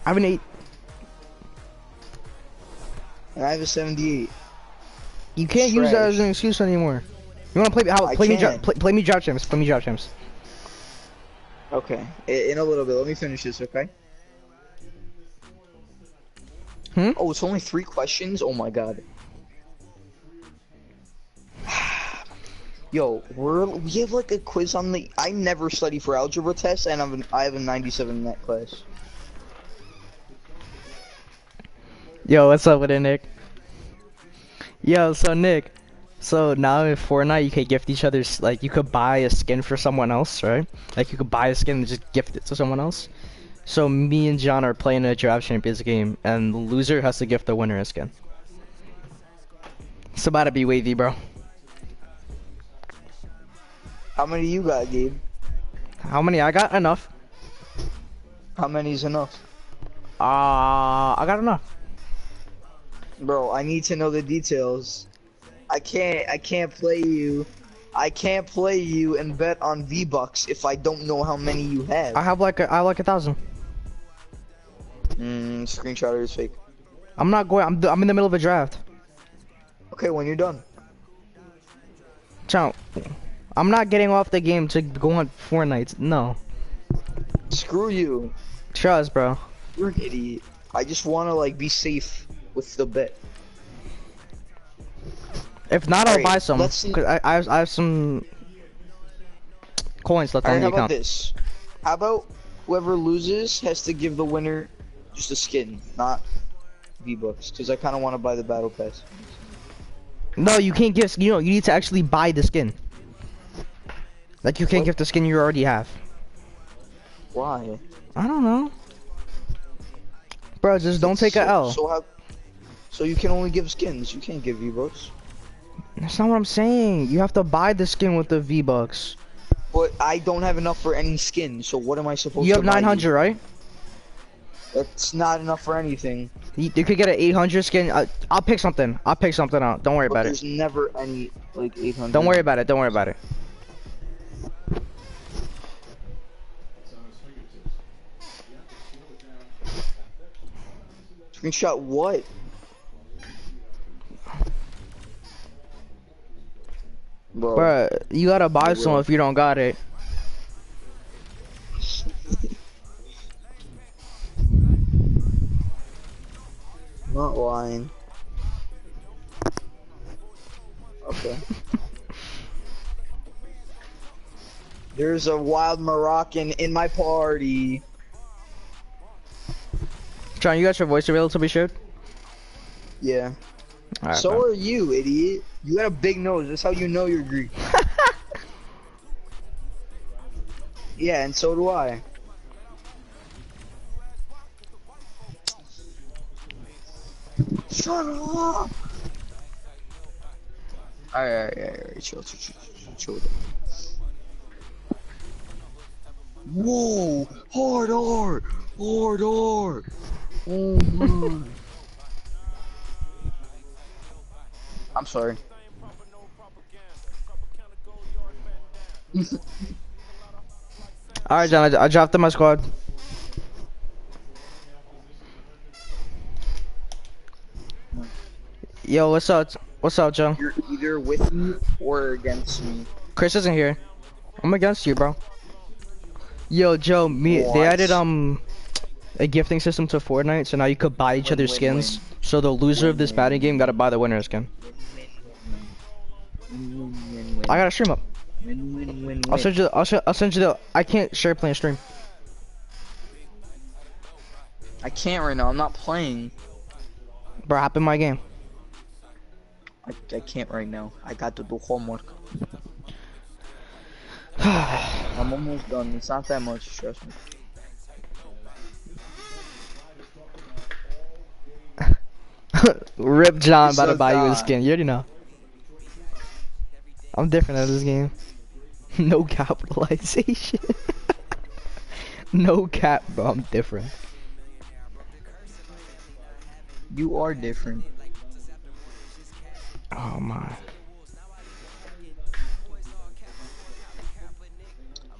I have an 8. And I have a 78. You can't use that as an excuse anymore. You wanna play? Play me drop champs. Play me drop champs. Okay. In a little bit. Let me finish this. Okay. Hmm. Oh, it's only 3 questions. Oh my god. Yo, we have like a quiz on the. I never study for algebra tests, and I have a 97 in that class. Yo, what's up with it, Nick? Yo, so Nick, so now in Fortnite you could gift each other's, like, you could buy a skin for someone else, right? Like you could buy a skin and just gift it to someone else. So me and John are playing a draft champions game, and the loser has to gift the winner a skin. It's about to be wavy, bro. How many you got, Gabe? How many I got? Enough. How many is enough? I got enough. Bro, I need to know the details. I can't play you. I can't play you and bet on V-Bucks if I don't know how many you have. I have like 1,000. Screenshot is fake. I'm not going. I'm in the middle of a draft. Okay, when you're done. Ciao. I'm not getting off the game to go on Fortnite. No. Screw you. Trust, bro. You're an idiot. I just want to like be safe with the bet. If not, I'll buy some. Let's see. Cause I have some coins left on the How account. about this? How about whoever loses has to give the winner just a skin, not V-Bucks, because I kind of want to buy the battle pass. No, you can't give. You need to actually buy the skin. Like you can't give the skin you already have. Why? I don't know. Bro, just don't take a L. So you can only give skins. You can't give V-Bucks. That's not what I'm saying. You have to buy the skin with the V-Bucks. But I don't have enough for any skin, so what am I supposed to buy? You have 900, right? That's not enough for anything. You could get an 800 skin. I'll pick something. I'll pick something out. Don't worry about it. There's never any, like, 800. Don't worry about it. Don't worry about it. Screenshot what? Bro, you gotta buy some if you don't got it. Not lying. Okay. There's a wild Moroccan in my party. John, you got your voice revealed to be shared? Yeah. All right, so bro. are you, idiot. You got a big nose. That's how you know you're Greek. Yeah, and so do I. Shut up! Alright, chill. Whoa! Hard R! Oh my. I'm sorry. Alright, John, I dropped in my squad. Yo, what's up? What's up, Joe? You're either with me or against me. Chris isn't here. I'm against you, bro. Yo, Joe, they added a gifting system to Fortnite, so now you could buy each other's skins. So the loser of this batting game gotta buy the winner's skin. I got a stream up. I'll send you. I'll send you the. I can't share playing stream. I can't right now. I'm not playing. Bro, hop in my game. I can't right now. I got to do homework. I'm almost done. It's not that much. Trust me. Rip John about to buy you a skin. You already know. I'm different at this game. No capitalization. No cap, bro. I'm different. You are different. Oh my.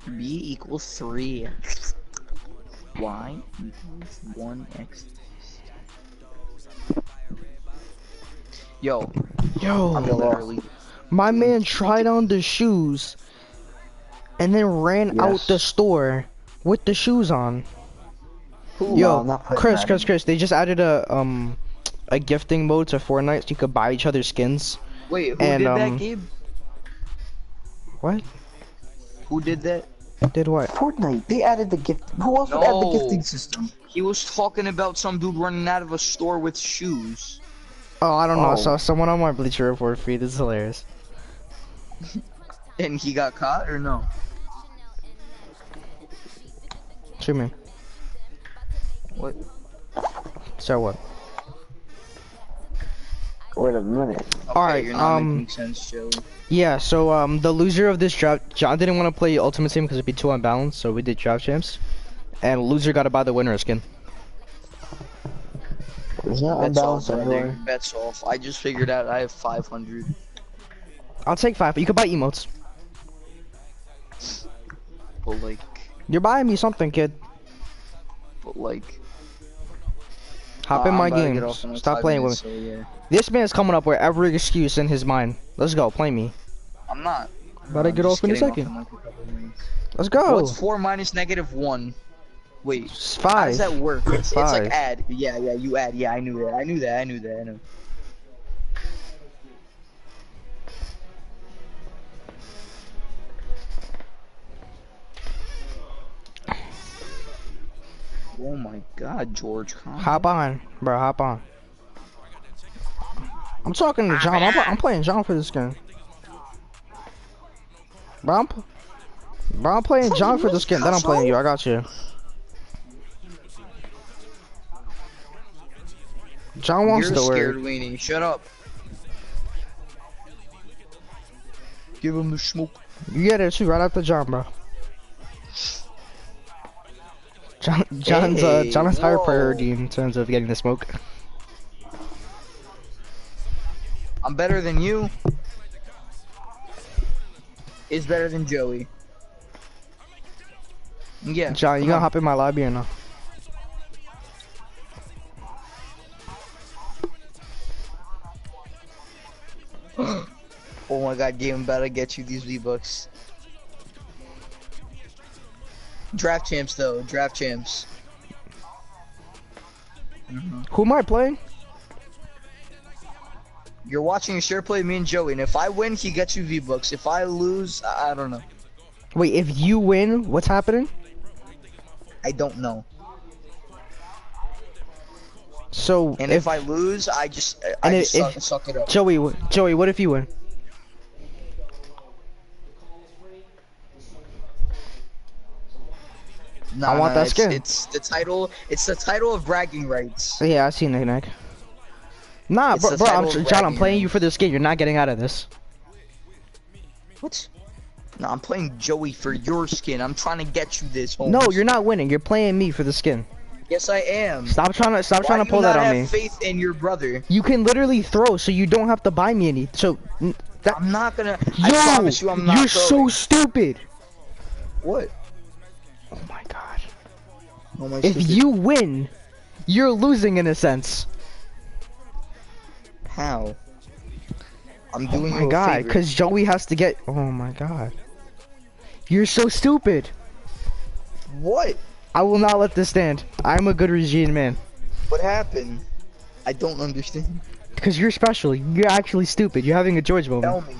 B equals 3. Y equals 1x. Yo, I'm Yo, literally. my man tried on the shoes and then ran out the Yes. store with the shoes on. Who? No, I'm Yo, not putting Chris, that Chris, in. Chris, they just added a gifting mode to Fortnite so you could buy each other skins. Wait, who And did that, Gabe? what? Who did that? Did what? Fortnite, they added the gift. Who else would add the gifting No. system? He was talking about some dude running out of a store with shoes. Oh, I don't know. I Oh. saw someone on my Bleacher Report feed. This is hilarious. And he got caught or no? Shoot me. What? So what? Wait a minute. Okay, Alright, you're not making sense, Joey. Yeah, so the loser of this draft, John didn't want to play Ultimate Team because it'd be too unbalanced, so we did draft champs. And loser got to buy the winner skin. There's not Bets unbalanced off, brother. anywhere. Bets off. I just figured out I have 500. I'll take 5, but you could buy emotes. But like, You're buying me something, kid. Hop in I'm my about to game. get off in like Stop 5 playing minutes, with me. so yeah. This man's coming up with every excuse in his mind. Let's go, play me. I'm not. About to I'm get just off in a getting second. in like a couple minutes. Let's go. What's 4 minus -1? Wait, It's how 5. does that work? It's 5. like add. Yeah, you add. Yeah, I knew that. I knew that. I know. Oh my God, George. Hop on, bro. Hop on. I'm talking to John. I'm playing John for this game. Bro, I'm playing John for this game. Then I'm playing you. I got you. John wants You're the scared word. weenie. Shut up. Give him the smoke. You get it too, right after John, bro. John's Hey, John's higher whoa. priority in terms of getting the smoke. I'm better than you. Is better than Joey. Yeah. John, you come gonna on. hop in my lobby or no? Oh my God, game about to get you these V-Bucks. Draft champs though, draft champs. Who am I playing? You're watching a share play me and Joey, and if I win, he gets you V-Bucks. If I lose, I don't know. Wait, if you win, what's happening? I don't know. So And if I lose, I just suck it up. Joey, what if you win? Nah, I want that skin. It's the title. It's the title of bragging rights. Yeah, I see Nick. Nah, It's the bro, title of John, I'm bragging playing you rights. for this game. You're not getting out of this. What? No, I'm playing Joey for your skin. I'm trying to get you this. Holmes. No, you're not winning. You're playing me for the skin. Yes, I am. Stop trying to Why do pull you that not on have me. faith in your brother? You can literally throw, so you don't have to buy me any. So that. I'm not gonna. Yo, I promise you, I'm not. you're so throwing. stupid. What? Oh my god. Oh my If stupid. you win, you're losing in a sense. How? I'm Oh doing my you a god, favor. because Joey has to get. Oh my god. You're so stupid. What? I will not let this stand. I'm a good regime man. What happened? I don't understand. Because you're special. You're actually stupid. You're having a George moment. Tell me.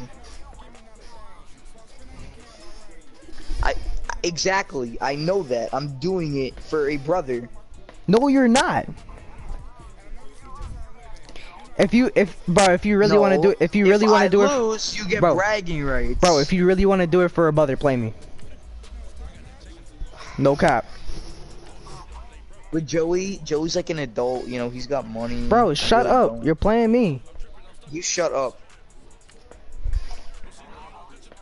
Exactly. I know that. I'm doing it for a brother. No, you're not. If you really want to do it, if you really want to do it, lose, you get Bro. bragging rights. bro, if you really want to do it for a brother, play me. No cap. With Joey's like an adult, you know, he's got money. Bro, I shut really up. don't. You're playing me. You shut up.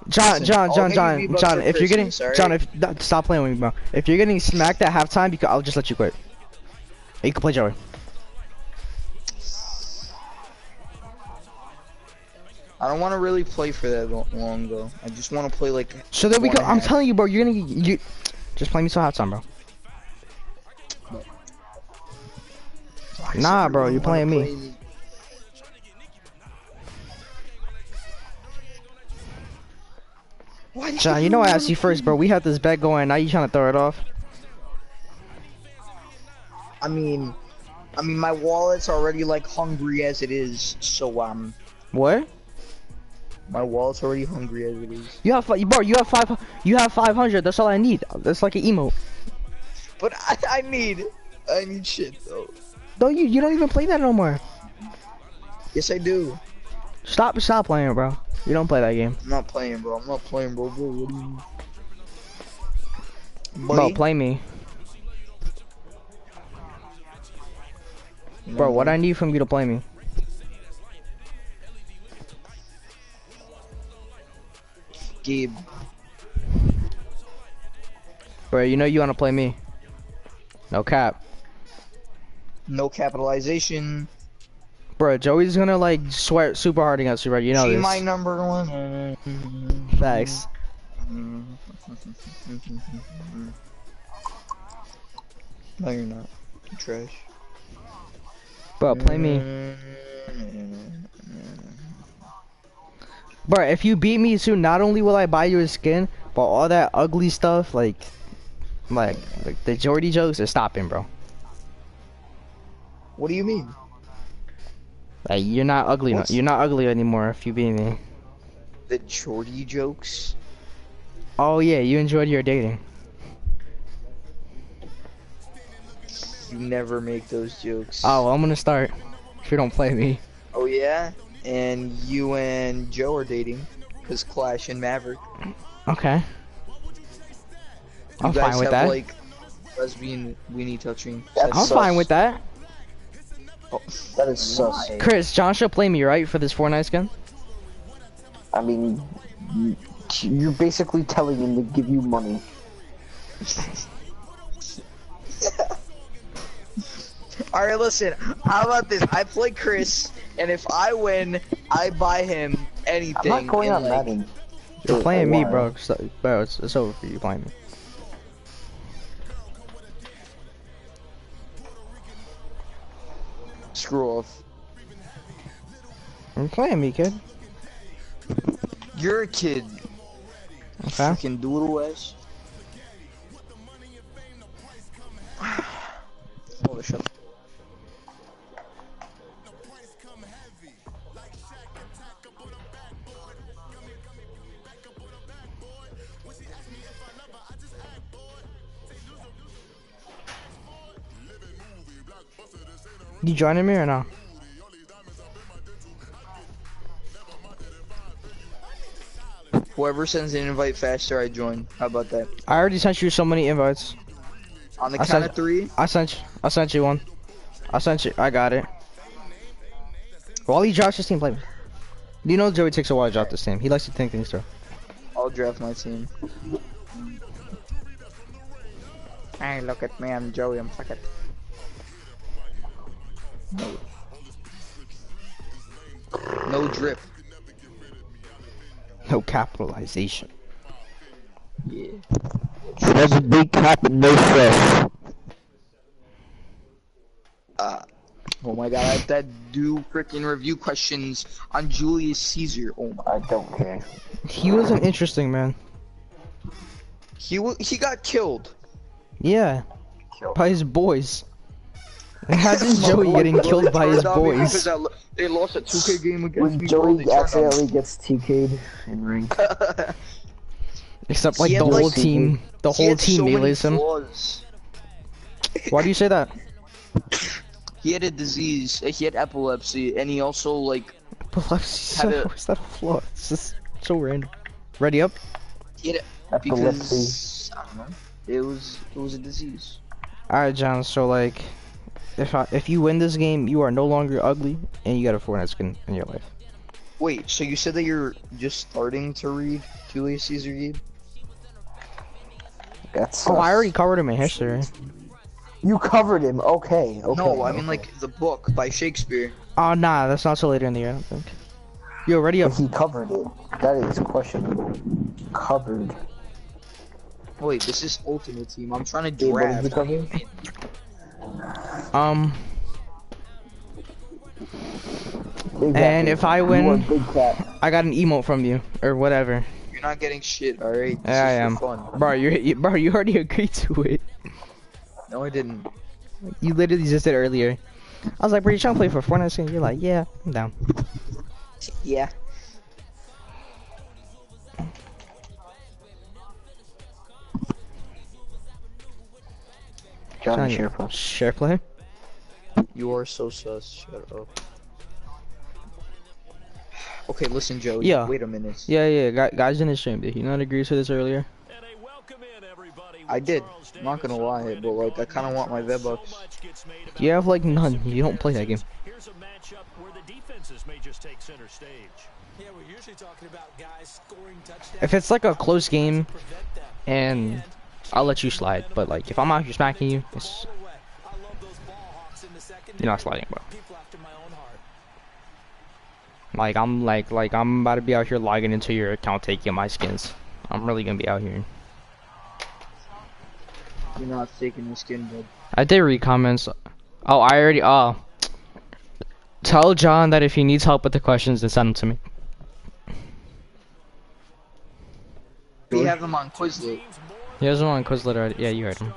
John, Listen, I'll get you V-Bucks for if you're getting, Christmas, John, alright? if stop playing with me, bro. If you're getting smacked at halftime, I'll just let you quit. You can play Joey. I don't want to really play for that long though. I just want to play like. So then we one go. and a I'm half. telling you, bro. You're gonna just play me till halftime, bro. Nah, bro, you're playing me. Why did John, you know I asked everyone you first, bro. We had this bet going. Now you trying to throw it off? I mean, my wallet's already like hungry as it is, so What? my wallet's already hungry as it is. You have, bro. You have five. You have 500. That's all I need. That's like an emote. But I need shit though. No, you don't even play that no more. Yes, I do. Stop playing, bro. You don't play that game. I'm not playing, bro. I'm not playing, bro. Bro, what do you mean? Bro, Buddy? play me. No. Bro, what I need from you to play me? Gabe. Bro, you know you want to play me. No cap. No capitalization. Bro, Joey's gonna like sweat super hard against you, bro. You know See this. my number one. Thanks. No, you're not. You're trash. Bro, play me. Bro, if you beat me soon, not only will I buy you a skin, but all that ugly stuff, like the Jordy jokes are stopping, bro. What do you mean? Like, you're not ugly. What's- You're not ugly anymore if you beat me. The Jordy jokes? Oh yeah, you enjoyed your dating. You never make those jokes. Oh, well, I'm gonna start. If you don't play me. Oh yeah? And you and Joe are dating. Cause Clash and Maverick. Okay. I'm You guys fine with have, that. like, lesbian weenie touching. That's I'm sus. fine with that. Oh, That is sus. why? Chris, John should play me, right, for this Fortnite skin? I mean, you're basically telling him to give you money. Alright, listen. How about this? I play Chris, and if I win, I buy him anything. I'm not going and, on like, Madden. You're playing me, Why? bro. So, bro, it's over for you playing me. Screw off. You're playing me, kid. You're a kid. Okay. Fucking doodle ass. Oh, shut up. You joining me or no? Whoever sends an invite faster, I join. How about that? I already sent you so many invites. On the I count sent- of three. I sent you one. I got it. While he drops his team, play me. You know Joey takes a while to drop this team. He likes to think things through. I'll draft my team. Hey, look at me. I'm Joey. I'm fucking. No drip. No capitalization. Yeah. There's a big cap and no fresh. Oh my god, I have to do freaking review questions on Julius Caesar. Oh my. I don't care. He was an interesting man. He got killed. Yeah, by his boys. Imagine Joey getting killed by his boys. They lost a 2K game against When me. bro, they Joey turned on accidentally gets TK'd in rank. Except like He the had, whole like, team, the He whole had team so many melees him. flaws. Why do you say that? He had a disease. He had epilepsy, and he also like Epilepsy. Had a- Where's that a flaw? It's just so random. Ready up? he had Epilepsy. because I don't know. It was a disease. All right, John. So like, if you win this game, you are no longer ugly, and you got a Fortnite skin in your life. Wait, so you said that you're just starting to read Julius Caesar, Gabe? That's Oh, I sus. already covered him in history. You covered him. Okay. Okay. No, I mean okay. like the book by Shakespeare. Oh nah, that's not till later in the year. I don't think. Yo, ready up? But he covered it. That is questionable. Covered. Wait, this is Ultimate Team. I'm trying to Gabe, what did draft. you cover? And Exactly. if I You are win, big cat. I got an emote from you or whatever. You're not getting shit, alright? This Yeah, I is am. for fun. Bro, bro, you already agreed to it. No, I didn't. You literally just did earlier. I was like, bro, you trying to play for Fortnite skin? You're like, yeah, I'm down. Yeah. Johnny Johnny, Sherpa. share play? You are so sus. Shut up. Okay, listen, Joe. Yeah. Wait a minute. Yeah, guys in the stream, did you not agree to this earlier? I did. I'm not gonna lie, but like, I kind of want my V-Bucks. You have like none. You don't play that game. Here's a matchup where the defenses may just take center stage. Yeah, we're usually talking about guys scoring touchdowns. If it's like a close game, and I'll let you slide. But like, if I'm out here smacking you, it's, you're not sliding, bro. Like I'm about to be out here logging into your account, taking my skins. I'm really gonna be out here. You're not taking the skin, bud. I did read comments. Oh, I already. Tell John that if he needs help with the questions, then send them to me. We have them on Quizlet. He has one on Quizlet already. Yeah, you heard him.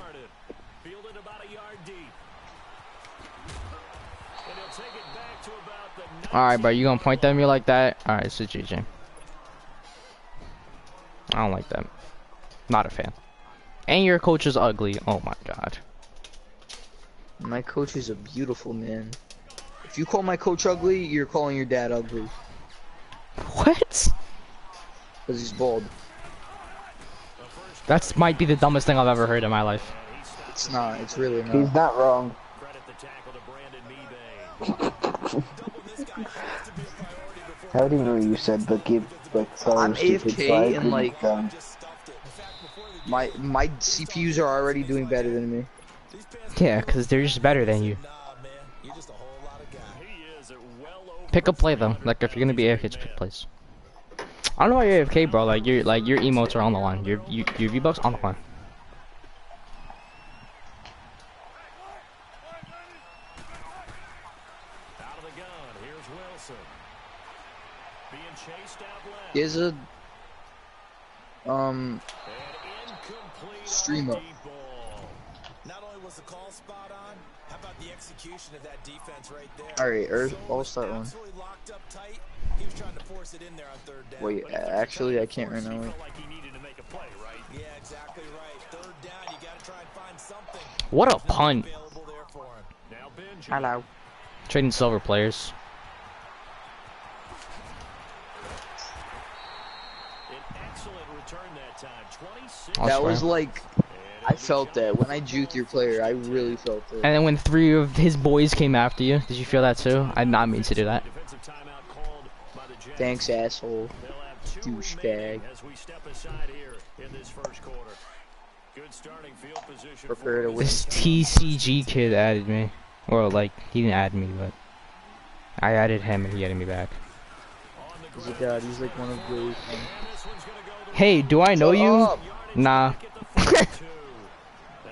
Alright, bro, you gonna point at me like that? Alright, it's a GG. I don't like that. Not a fan. And your coach is ugly. Oh my god. My coach is a beautiful man. If you call my coach ugly, you're calling your dad ugly. What? Because he's bald. That's might be the dumbest thing I've ever heard in my life. It's not. It's really not. He's not wrong. I don't even know what you said, but give like I'm stupid, AFK so I and agree like with them. my CPUs are already doing better than me. Yeah, because they're just better than you. Pick a play though. Like if you're gonna be AFK, just pick plays. I don't know why you're AFK, bro. Like your emotes are on the line. Your V-Bucks on the line. Here's a stream up. Not only was the call spot on, how about the execution of that defense right there? Alright, I'll start one. Absolutely locked up tight. He was trying to force it in there on third down. Wait, actually I can't right now. Yeah, exactly right. Third down, you gotta try and find something. What a punt. Available there for him. Hello. Trading silver players. That was like, I felt that. When I juked your player, I really felt it. And then when 3 of his boys came after you, did you feel that too? I did not mean to do that. Thanks, asshole. Douchebag. Prepare to win. This TCG kid added me. Or like, he didn't add me, but I added him and he added me back. He's a god. He's like one of those. Hey, do I know Shut you? up. Nah.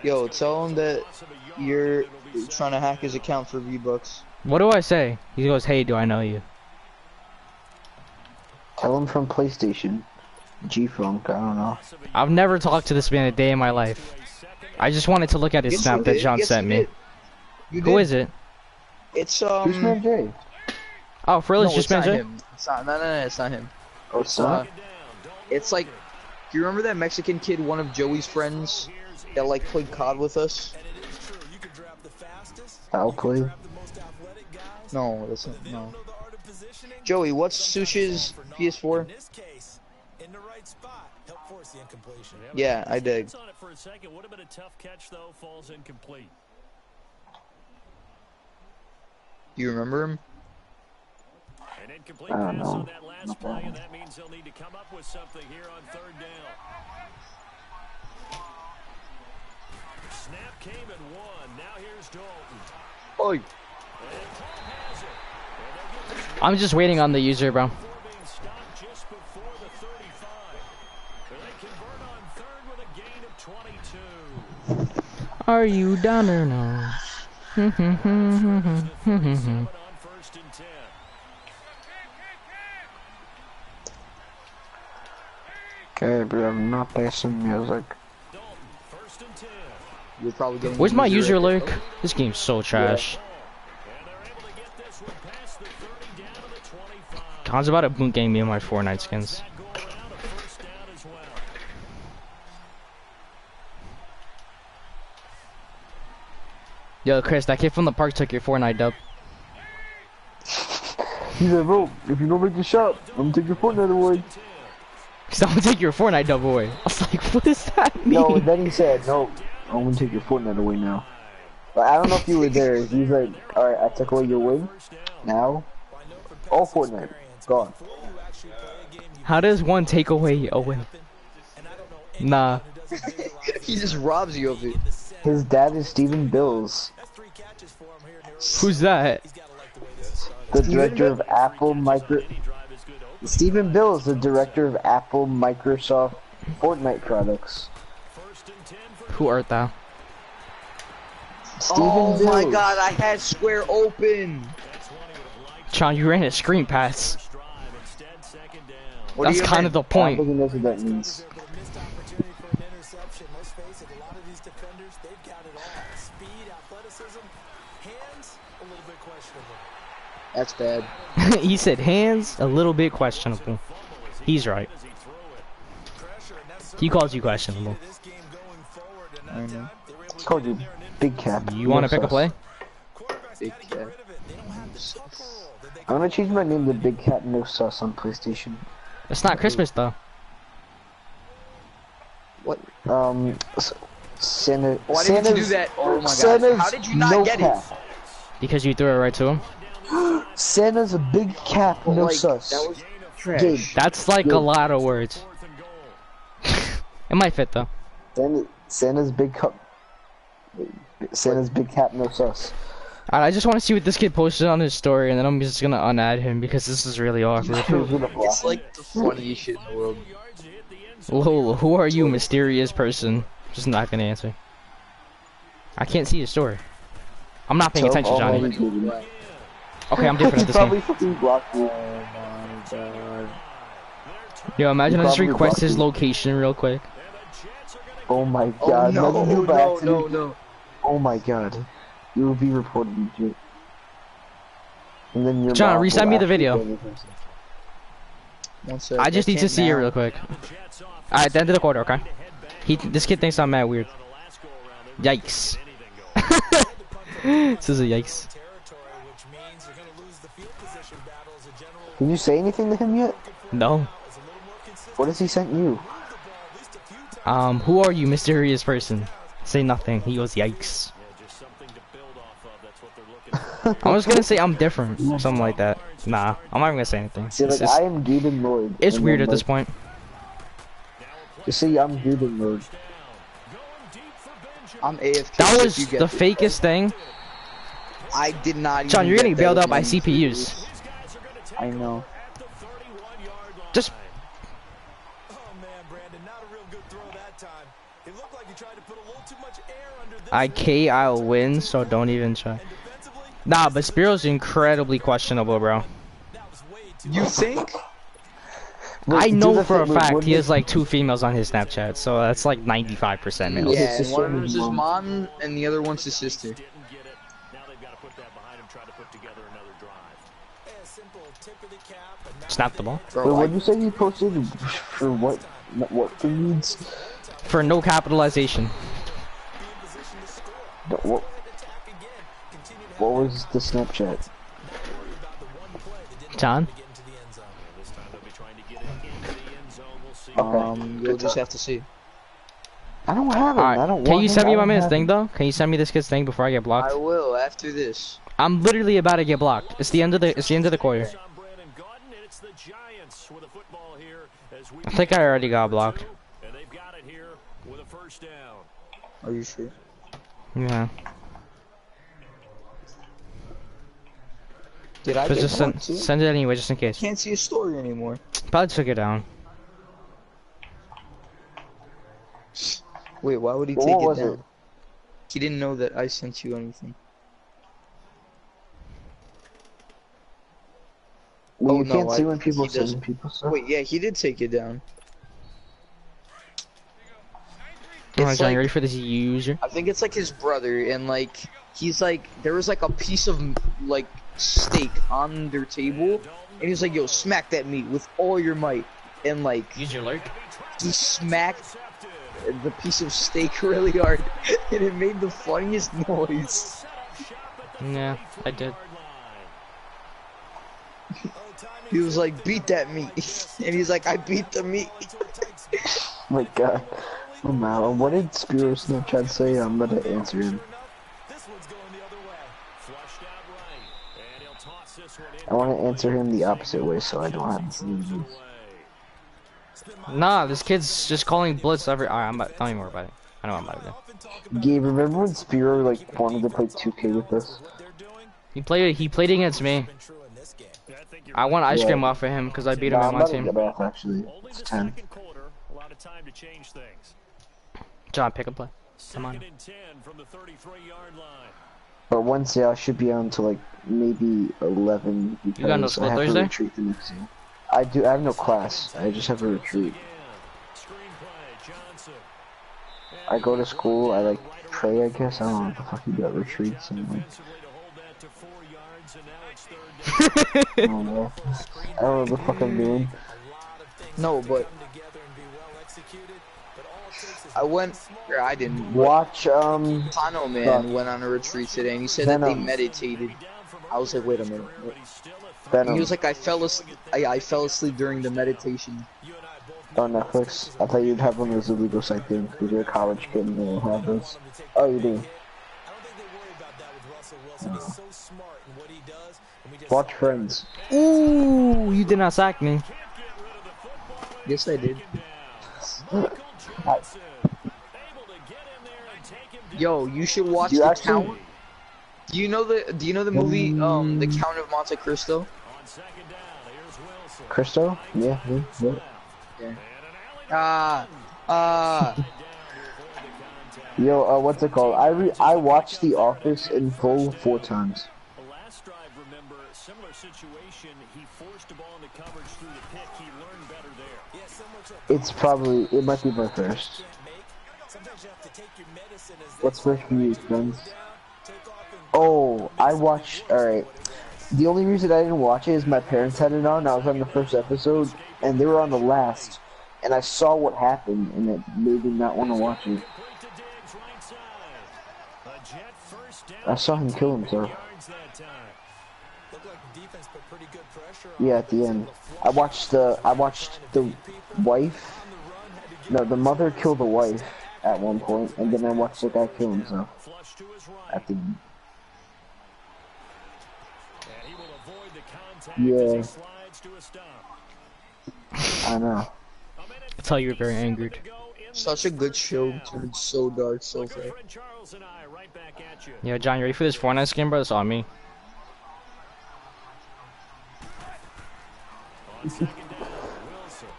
Yo, tell him that you're trying to hack his account for V-Bucks. What do I say? He goes, hey, do I know you? Tell him from PlayStation. G-Funk, I don't know. I've never talked to this man a day in my life. I just wanted to look at his Yes, snap you that did. John Yes, sent you me. did. You Who did. is it? It's Who's Man J? Oh, for real, no, it's just it's not Manjay? him. It's not. No, it's not him. Oh, it's not? It's like, do you remember that Mexican kid, one of Joey's friends, that like played COD with us? I'll play. No, that's not. No. Joey, what's Sush's PS4? Yeah, I dig. Do you remember him? An incomplete I don't pass know. on that last play, and that means they'll need to come up with something here on third down. Snap came and won. Now here's Dalton. Oi. And Paul has it. And they get this I'm just waiting on the user, bro. before being stopped just before the 35. And they convert on third with a gain of 22. Are you done or no? On first and 10. Okay, but I'm not passing music. You're probably getting. Where's a my user edit. alert? This game's so trash. Con's about to boot game me in my Fortnite skins. Yo, Chris, that kid from the park took your Fortnite dub. He said, bro, if you don't make the shot, I'm gonna take your Fortnite away. So I'm gonna take your Fortnite dub away. I was like, what does that mean? No, and then he said, no, I'm gonna take your Fortnite away now. But I don't know if you were there. He's like, alright, I took away your win. Now, all Fortnite, gone. How does one take away a win? Nah. He just robs you of it. His dad is Steven Bills, Who's that? the director of Apple Steven Bills, the director of Apple Microsoft Fortnite products. Who art thou? Steven Oh Bills. my god, I had Square open. John, you ran a screen pass. What do That's you kind mean? of the I don't point. think he knows what that means. That's bad. He said hands a little bit questionable. He's right. He calls you questionable. I know. It's called you Big Cap. You want to pick a play? Big cat. I'm gonna change my name to Big Cat No Sus on PlayStation. It's not Christmas though. What? Santa. Why did you do that? Oh my god. Santa's How did you not no get cap. it? Because you threw it right to him. Santa's a big cap, But, no like, sus. that was trash. Gabe, That's like a lot of words. It might fit though. Santa's big cup. Santa's big cap, no sus. Alright, I just want to see what this kid posted on his story, and then I'm just gonna unadd him because this is really awkward. It's like the funniest shit in the world. Lol, who are you, mysterious person? Just not gonna answer. I can't see his story. I'm not paying attention, Johnny. Okay, I'm different at this probably game. fucking blocked you. Yo, imagine I just probably request blocked his you. location real quick. Oh my Oh god. no, imagine you by no, accident- no. Oh my god. You will be reported, legit. And then your John, mom resend will me the actually video. blame the person. One sec, I just need to can't see it now. real quick. Alright, at the end of the quarter, okay? This kid thinks I'm mad weird. Yikes. This is a yikes. Did you say anything to him yet? No. What has he sent you? Who are you, mysterious person? Say nothing. He goes, yikes. I was gonna say I'm different, or something like that. Nah, I'm not even gonna say anything. See, like, I am Gaben Lloyd. It's and weird then, at this like, point. Just say I'm Gaben Lloyd. I'm AFK. That if was you get the it. fakest thing. I did not even John, you're get getting that bailed with out by my CPUs. I know. Just Oh man, Brandon, not a real good throw that time. It looked like you tried to put a little too much air under this. I'll win, so don't even try. Nah, but Spiro's incredibly questionable, bro. You think? I do know the for a thing, fact wouldn't he it- has like 2 females on his Snapchat, so that's like 95% males. Yeah, his and one of sister them's and his his mom, and the other one's his sister. Didn't get it. Now they've got to put that behind him, try to put together another drive. A simple tip of the cap, and now Snap the ball. Wait, Bro, what did you say he posted? For what? What for needs? For no capitalization. What was the Snapchat? John? This time they'll be trying to get it into the end zone. We'll see. you'll just have to see. I don't have it. I Alright, don't can want you him, send me I my don't man's have thing him. though? Can you send me this kid's thing before I get I blocked? will after this. I'm literally about to get blocked. It's the end of the quarter. On Brandon Gaudin, and it's the Giants with a football here as we I think I already got blocked. and they've got it here with a first down. Are you sure? Yeah. Did I But get just blocked too? send it anyway, just in case. Can't see a story anymore. Probably took it down. Wait, why would he Well, take what it was down? it? He didn't know that I sent you anything. Well, Oh, you no, can't see I- when people he doesn't. send people stuff. Wait, yeah, he did take it down. on, it's John, you ready like for this user? I think it's like his brother, and like he's like there was like a piece of like steak on their table, and he's like, "Yo, smack that meat with all your might," and like Use your lurk. he smacked the piece of steak really hard, and it made the funniest noise. Yeah, I did. He was like, "Beat that meat," and he's like, "I beat the meat." Oh my god. Oh man, what did Spiro Snapchat say? I'm gonna answer him. I want to answer him the opposite way so I don't have to see this. Nah, this kid's just calling blitz every. Alright, I'm about. Tell me more about it. I know I'm about it. Gabe, remember when Spiro like wanted to play 2K with us? He played against me. I won ice cream off of him because I beat him Nah, in I'm my about to team. get off actually. It's 10. John, pick a play. Come on. But Wednesday I should be on to like maybe 11 because got no I school have Thursday? a retreat the next day. I do. I have no class. I just have a retreat. I go to school. I like pray. I guess I don't know what the fuck you got retreats and like. I don't know. I don't know what the fuck I'm doing. No, but I went. Or I didn't. Watch Tano man went on a retreat today, and he said that they Venom. meditated. I was like, wait a minute. And Venom he was like, I fell asleep during the meditation. on Netflix. I thought you'd have one of those illegal site things because you're a college kid and you don't have those. Oh, you do. Watch Friends. Ooh, you did not sack me. Yes, I did. Yo, you should watch You The actually- Count. Do you know the movie The Count of Monte Cristo? Cristo? Yeah, yeah, yeah. Yo, what's it called? I watched The Office in full 4 times. It might be my first. What's first for you, friends? Oh, I watched, alright. The only reason I didn't watch it is my parents had it on. I was on the first episode, and they were on the last. And I saw what happened, and it made me not want to watch it. I saw him kill himself. Yeah, at the end. I watched the wife. No, the mother killed the wife at one point, and then I watched the guy kill himself at the end. Yeah. I know. I tell you, you're very angered. Such a good show, turned so dark so fast. Yeah, John, you ready for this Fortnite skin, bro? It's on me.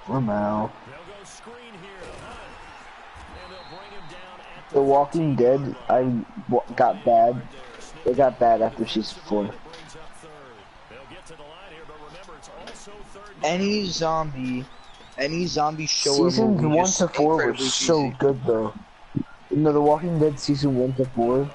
I'm out. The Walking Dead, got bad. It got bad after season 4. Any zombie show or Seasons movie 1 is to 4 were incredibly so cheesy. good though. No, The Walking Dead season 1 to 4.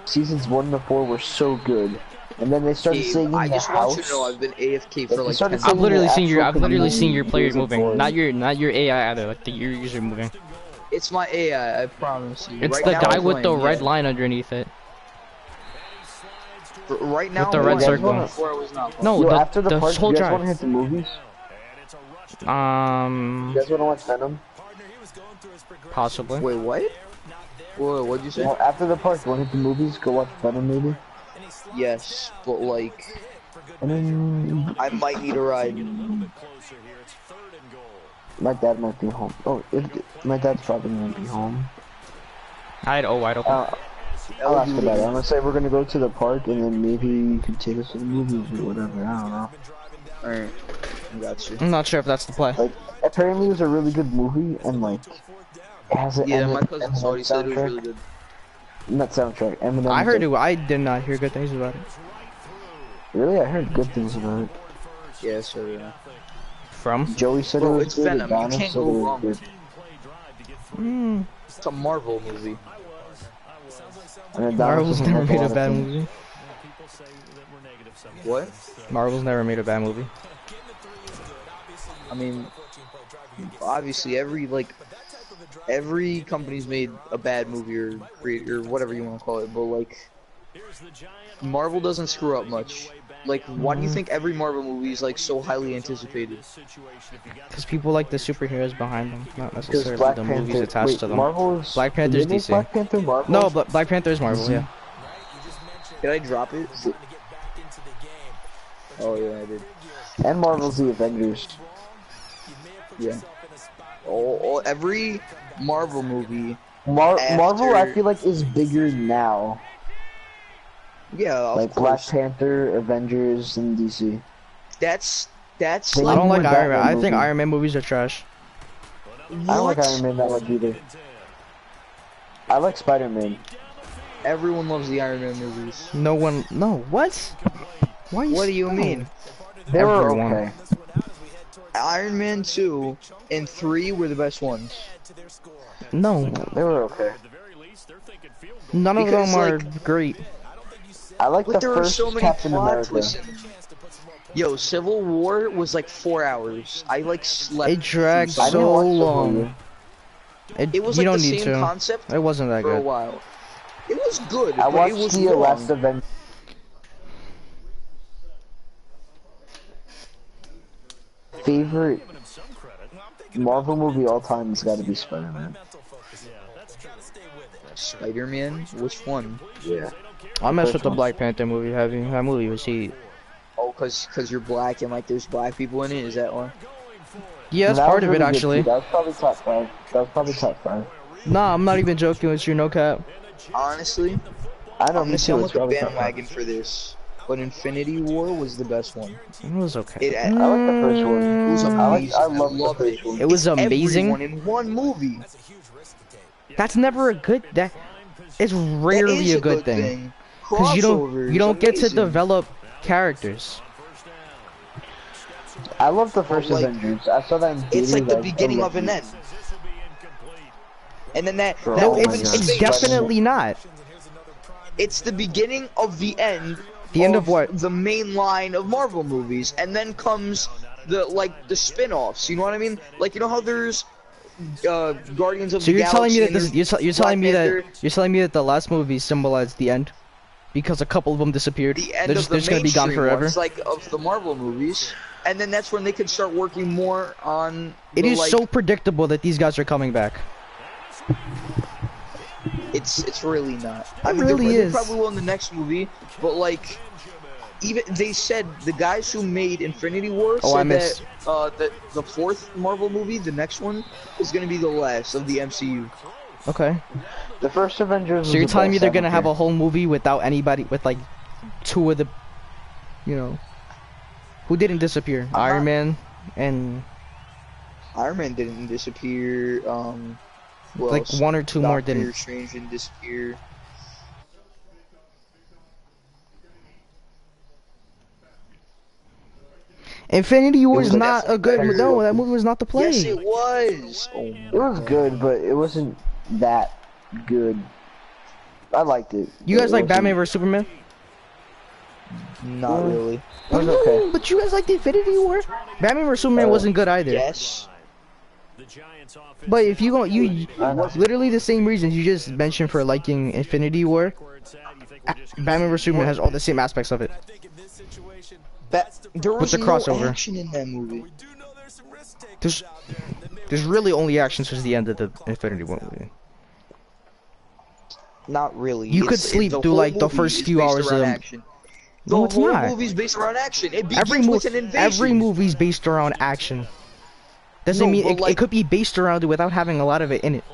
Seasons 1 to 4 were so good. And then they started Gabe, saying in I the just house. want you to know I've been AFK They for like started 10 saying I've literally the seen your actual community player was moving. boring. Not your AI either, like your user moving. It's my AI, I promise you. It's right the now guy I'm with the playing, red yeah. line underneath it. Right now, With the I'm red playing, circle. but before I was not playing. No, Yo, the after the park, whole you guys want to drive. hit the movies? You guys want to watch Venom? Possibly. Wait, what? Whoa, what'd you say? Well, after the park, you want to hit the movies? Go watch Venom maybe? Yes, but like, And then I might need a ride. my dad might be home. Oh, my dad's probably gonna be home. I had wide open. I'll ask about it. I'm gonna say we're gonna go to the park and then maybe you can take us to the movies or whatever. I don't know. Alright, I got you. I'm not sure if that's the play. Like, apparently it was a really good movie and like, it has an Yeah, Eminem- my cousin saw it, he said it was soundtrack. really good. Not soundtrack, Eminem. I heard it. I did not hear good things about it. Really? I heard good things about it. Yeah, so yeah. From? Joey said Bro, it was it's good. Venom, you Donna can't said go it was wrong good. with It's a Marvel movie. And then Marvel's Donaldson never like made a lot of bad things. movie. What? Marvel's never made a bad movie. I mean, obviously every company's made a bad movie or whatever you want to call it, but like Marvel doesn't screw up much. Like, why do you think every Marvel movie is like so highly anticipated? Because people like the superheroes behind them, not Because necessarily Black the Panther. movies attached Wait, to them. Marvel is. Black Did Panther's they make DC. Black Panther Marvel? No, but Black Panther's Marvel, yeah. Did I drop it? Oh yeah, I did. And Marvel's the Avengers. Yeah. Oh, every Marvel movie. Marvel, I After- feel like, is bigger now. Yeah, of Like Black course. Panther, Avengers, and DC. That's They I don't One like Iron Man. Batman I think movie. Iron Man movies are trash. I don't like Iron Man that much either. I like Spider-Man. Everyone loves the Iron Man movies. No one. No, what? Why? What do you mean? They were Everyone. okay. Iron Man 2 and 3 were the best ones. No, They were okay. none of Because, them are like- great. I like But the there were first so many Captain plot America. twists. Yo, Civil War was like 4 hours. I like slept. It dragged through I didn't so watch Civil long. War. It was you like don't the need same to. concept It wasn't that for a good. while. It was good, I but watched it was the long. last Avengers. Favorite Marvel movie all time has got to be Spider-Man. Spider-Man? Which one? Yeah. I messed First with the one. Black Panther movie heavy. That movie was heat. Oh, cause you're black and like there's black people in it. Is that why? Yeah, that's That part was of it really good, actually. too. That was probably top 5. That was probably top 5. Nah, I'm not even joking with you, no cap. Honestly, I know, I'm me gonna too. sound It's like a probably top 5. bandwagon for this, but Infinity War was the best one. It was okay. I like the first one. It was Mm, amazing. I love the loved first one. It was It's amazing. Everyone in one movie. That's never a good. That it's rarely That is a good thing. Because Crossovers, you don't get to amazing. develop characters. I love the first like, Avengers. I saw that in theaters. It's like the I beginning loved of an it. end. And then that Bro, that No, oh my open it's God. space. definitely not. It's the beginning of the end. The end of what? The main line of Marvel movies, and then comes the spin-offs. You know what I mean? Like, you know how there's Guardians of So the you're telling Galaxy me that and this, there's you're telling me Black Panther, that you're telling me that the last movie symbolized the end, because a couple of them disappeared. the end They're of just, the they're just gonna be gone mainstream forever. ones, like of the Marvel movies, and then that's when they could start working more on. It the, is like, so predictable that these guys are coming back. It's really not. I It mean, really they is. probably will in the next movie, but like, even they said the guys who made Infinity War Oh, I said missed. that the fourth Marvel movie, the next one, is gonna be the last of the MCU. Okay. The first Avengers. So was you're the telling me best, they're I don't gonna have care. a whole movie without anybody, with like two of the, you know, who didn't disappear? I'm Iron not- Man and Iron Man didn't disappear. Who like else? one or two more Doctor didn't. Strange didn't disappear. Infinity War is was not a good. better. No, that movie was not the play. Yes, it was. Oh my It was good, but it wasn't that good. I liked it. You but guys it like wasn't- Batman vs Superman? Not really. It was okay. But you guys like the Infinity War? Batman vs Superman wasn't good either. Yes. But if you go, you I know. literally the same reasons you just mentioned for liking Infinity War. Batman vs Superman has all the same aspects of it. There was the no crossover. action in that movie. There's really only action towards the end of the Infinity War movie. Not really. You could sleep the through, whole like, the movie first is few based hours around of- action. The No, it's whole not. movie's based around action. It begins Every with an invasion. movie's based around action. Doesn't No, mean but, it, like- it could be based around it without having a lot of it in it.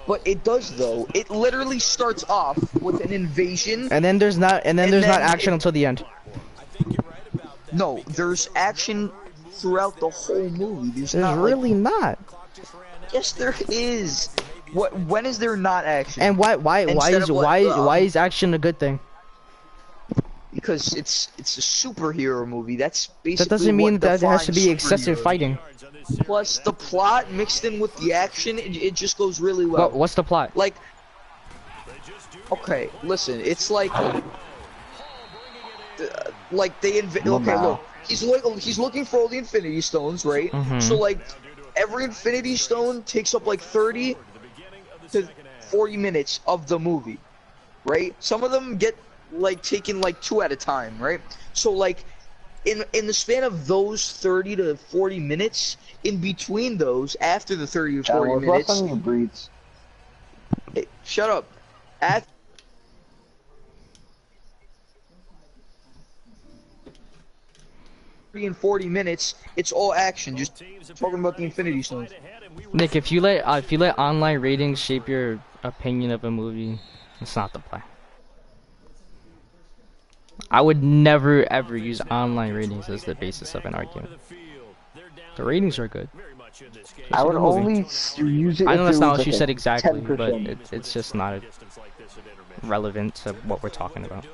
But it does though. It literally starts off with an invasion. And then there's not, and then And there's not then action it- until the end. No, there's action throughout the whole movie. There's There's not really not. Yes, there is. What? When is there not action? And why Instead of, like, why is action a good thing? Because it's a superhero movie. That's That basically doesn't mean what that there has to defines be excessive superhero. fighting. Plus the plot mixed in with the action, it just goes really well. What's the plot? Like, okay, listen, it's like okay, look, he's looking for all the Infinity Stones, right? So like, every Infinity Stone takes up like 30 to 40 minutes of the movie, right? Some of them get like taken like 2 at a time, right? So like, in the span of those 30 to 40 minutes, in between those, after the 30 to 40 minutes, breeds. hey, shut up. After and 40 minutes, it's all action. Just talking about the Infinity Stones. Nick, if you let online ratings shape your opinion of a movie, it's not the play. I would never ever use online ratings as the basis of an argument. The ratings are good. I would only use it. I know that's not what like you said exactly, 10%. but it's just not relevant to what we're talking about.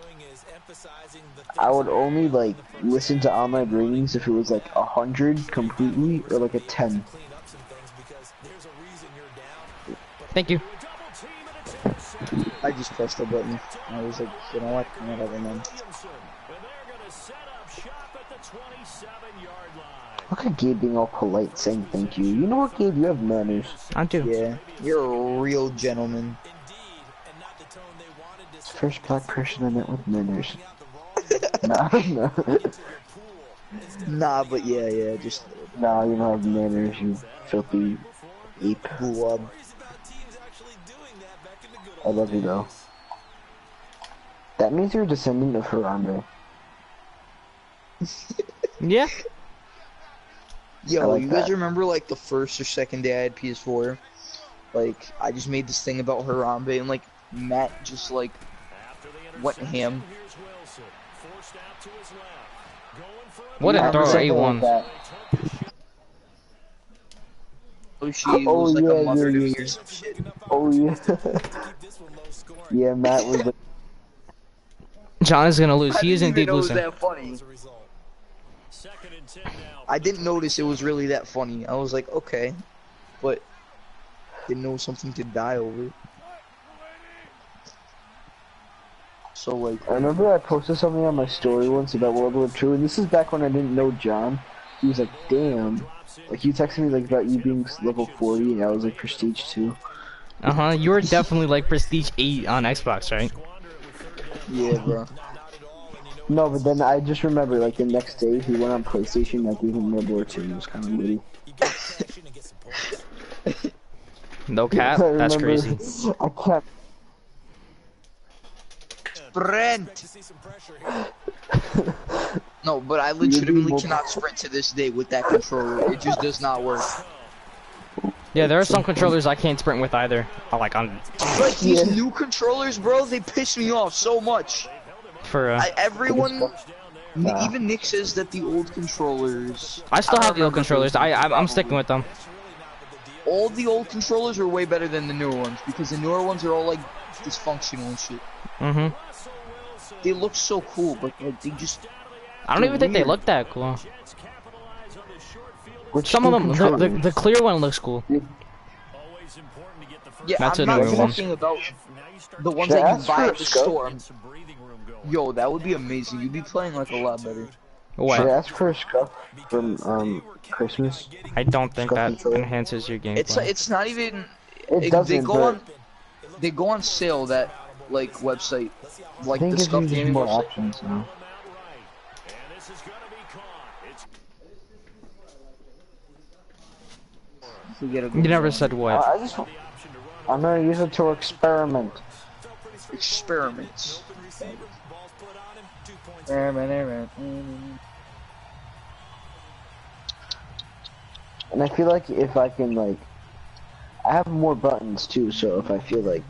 I would only like listen to online ratings if it was like 100 completely or like a 10. Thank you. I just pressed the button. I was like, you know what? Whatever, man. Look at Gabe being all polite, saying thank you. You know what, Gabe? You have manners. I do. Yeah, you're a real gentleman. First black person I met with manners. Nah. Nah, but yeah, just Nah, you don't have manners, you filthy ape. blood. I love you though. That means you're a descendant of Harambe. Yeah. Yo, like you guys that. remember like the first or second day I had PS4? Like, I just made this thing about Harambe, and like Matt just like went ham. What a throw, Something A1. like that. Oh, she was like a mother to me or some shit. Oh yeah. Yeah, Matt was like, John is gonna lose. I He is didn't even indeed know it was losing. that funny. I didn't notice it was really that funny. I was like, okay, but didn't know something to die over. So like, I remember I posted something on my story once about World War II, and this is back when I didn't know John. He was like, damn. Like, he texted me like about you being level 40, and I was like Prestige 2. You were definitely like Prestige 8 on Xbox, right? yeah, bro. No, but then I just remember, like, the next day, he went on PlayStation, and I gave him World War II. It was kind of witty. No cap. That's crazy. I kept... Sprint. No, but I legitimately cannot sprint to this day with that controller. It just does not work. Yeah, there are some controllers I can't sprint with either. Like on Like these new controllers, bro, they piss me off so much. for. Everyone, even Nick says that the old controllers. I still have don't the old remember controllers. I'm sticking with them. All the old controllers are way better than the newer ones because the newer ones are all like dysfunctional and shit. They look so cool, but like they just. I don't even think they look that cool. Which Some of them, controller? the clear one looks cool. Yeah, That's I'm a not newer one. talking about the ones Should I that you ask buy for at a the scope? store. Yo, that would be amazing. You'd be playing like a lot better. Should I What? ask for a scuff from, Christmas? I don't think Scuff that controller? enhances your gameplay. It's not even. It doesn't, They go on sale, that like website, I like think the it Scuff gives you Gaming more website. options now. To get a You good never one. said what. I'm gonna use it to experiment. Experiments. And I feel like if I can, like, I have more buttons too, so if I feel like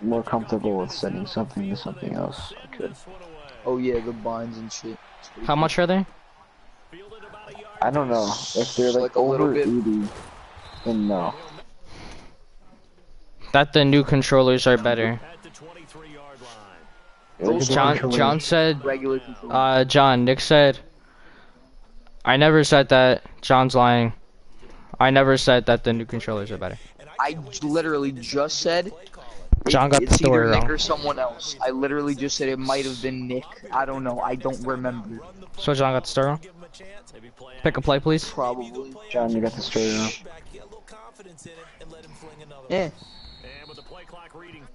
more comfortable with setting something to something else, I could. Oh yeah, the binds and shit. How much are they? I don't know. If they're like a little over bit. 80, then no. That the new controllers are better. Those John said, regular controllers. Nick said, I never said that. John's lying. I never said that the new controllers are better. I literally just said John got the it's story either Nick wrong. or someone else. I literally just said it might have been Nick. I don't know. I don't remember. So John got the story wrong? Pick a play, please. Probably. John, you got the story wrong. Yeah. And with the play clock reading.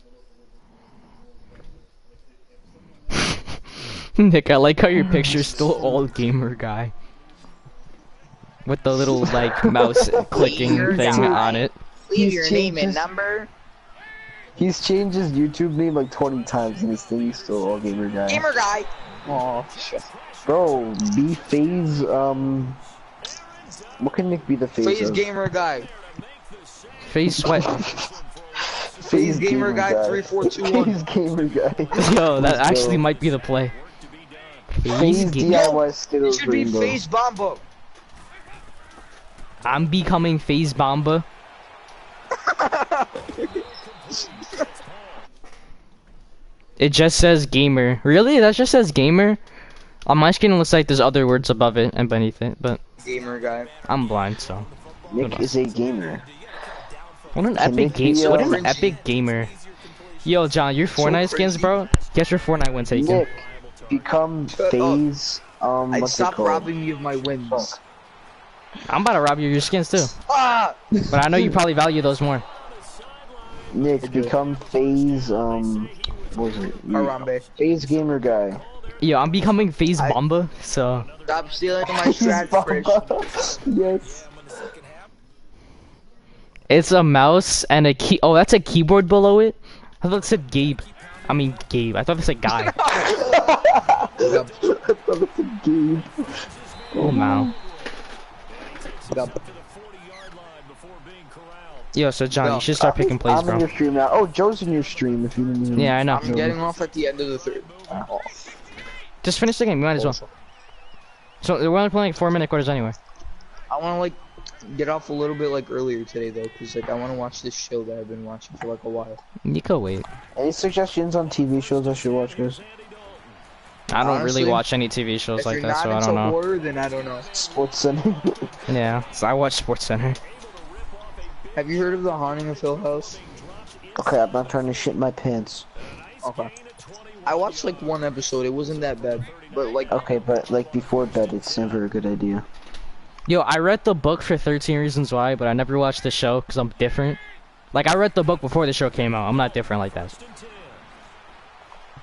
Nick, I like how your picture's still all gamer guy. With the little, like, mouse clicking Gamer thing guy. on it. Leave He's your name and changed his- number. He's changed his YouTube name like 20 times and his thing is still all gamer guy. Gamer guy. Oh, shit. Bro, be FaZe, what can Nick be the FaZe FaZe of? gamer guy. Face sweat. FaZe gamer guy 3421. FaZe gamer guy. Yo, that Let's actually go. might be the play. FaZe Game. DIY It Skittles should be Rainbow. FaZe Bombo. I'm becoming FaZe Bomba. It just says gamer. Really? That just says gamer? On my screen it looks like there's other words above it and beneath it, but Gamer guy. I'm blind, so. Nick is a gamer. What an Can epic Nick be, game! What an cringy? epic gamer! Yo, John, your Fortnite skins, cringy. bro. Get your Fortnite win taken. Nick, become Shut up. FaZe, I'd what's it stop called? robbing me of my wins. I'm about to rob you of your skins too, Ah! but I know you probably value those more. Nick, become FaZe, what was it? Harambe. FaZe gamer guy. Yo, I'm becoming FaZe I- Bomba, so. Stop stealing my strat, Frisch. Yes. It's a mouse and a key. Oh, that's a keyboard below it. I thought it said Gabe. I mean Gabe. I thought it said guy. Yup, Gabe. Oh man. yup. Yo, so John, No, you should start picking plays, I'm in bro. your stream now. Oh, Joe's in your stream if you didn't know. Yeah, I know. I'm getting off at the end of the third. Just finish the game. You might as well. So we're only playing like 4-minute quarters anyway. I want to like get off a little bit like earlier today though, cause like I want to watch this show that I've been watching for like a while. You could wait. Any suggestions on TV shows I should watch, guys? I don't Honestly, really watch any TV shows If like you're that, not so I into don't know. horror, then I don't know. Sports Center. Yeah, so I watch Sports Center. Have you heard of The Haunting of Hill House? Okay, I'm not trying to shit my pants. Okay. I watched like one episode. It wasn't that bad, but like Okay, but like before bed, it's never a good idea. Yo, I read the book for 13 Reasons Why, but I never watched the show because I'm different. Like, I read the book before the show came out. I'm not different like that.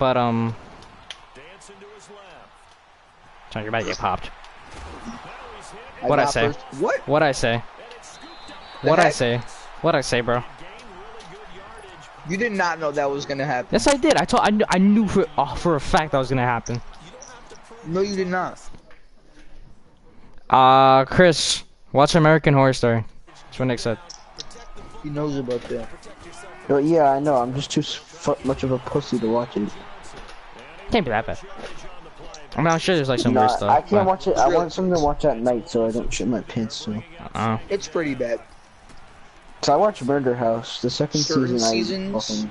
But, John, you're about to get popped. What'd I got say? first- What? What'd I say? What'd I heck? say? What'd I say, bro? You did not know that was gonna happen. Yes, I did. I knew for a fact that was gonna happen. No, you did not. Chris, watch American Horror Story. That's what Nick said. He knows about that. Oh, yeah, I know. I'm just too much of a pussy to watch it. Can't be that bad. I mean, I'm sure there's like some Nah, weird stuff. I can't but- watch it. I want something to watch at night so I don't shit my pants too. It's pretty bad. So I watched Murder House. The second Certain season, seasons-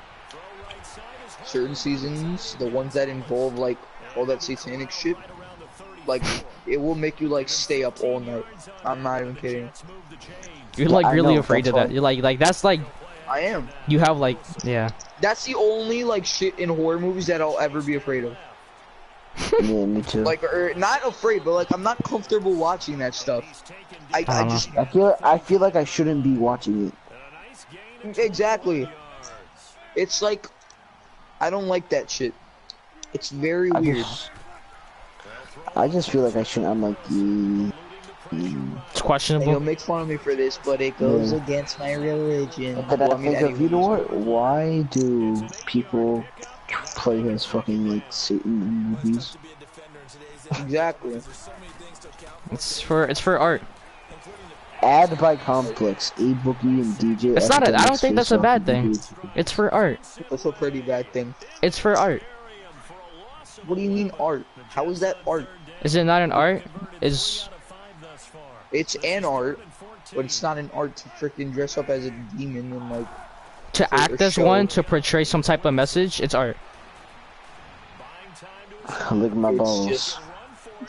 Certain seasons, the ones that involve like all that satanic shit, like it will make you like stay up all night. I'm not even kidding. You're like I really know, afraid of that's that. why. You're like that's like I am. you have like yeah. That's the only like shit in horror movies that I'll ever be afraid of. Yeah, me too. Like, or not afraid, but like I'm not comfortable watching that stuff. I don't know. just I feel like I shouldn't be watching it. exactly. It's like I don't like that shit. It's very I weird. just feel like I shouldn't. I'm like, It's And questionable. you'll make fun of me for this, but it goes Yeah. against my religion. But then Well, I think of, you know anyways. what? Why do people play as fucking like Satan in movies? Exactly. It's for art. Ad by Complex, A Boogie and DJ. It's not. I don't Epidemic's think that's face a bad off thing. the dude. It's for art. That's a pretty bad thing. It's for art. What do you mean art? How is that art? Is it not an art? Is It's an art, but it's not an art to freaking dress up as a demon and like. to For a act as show. one to portray some type of message? It's art. Look at my It's balls.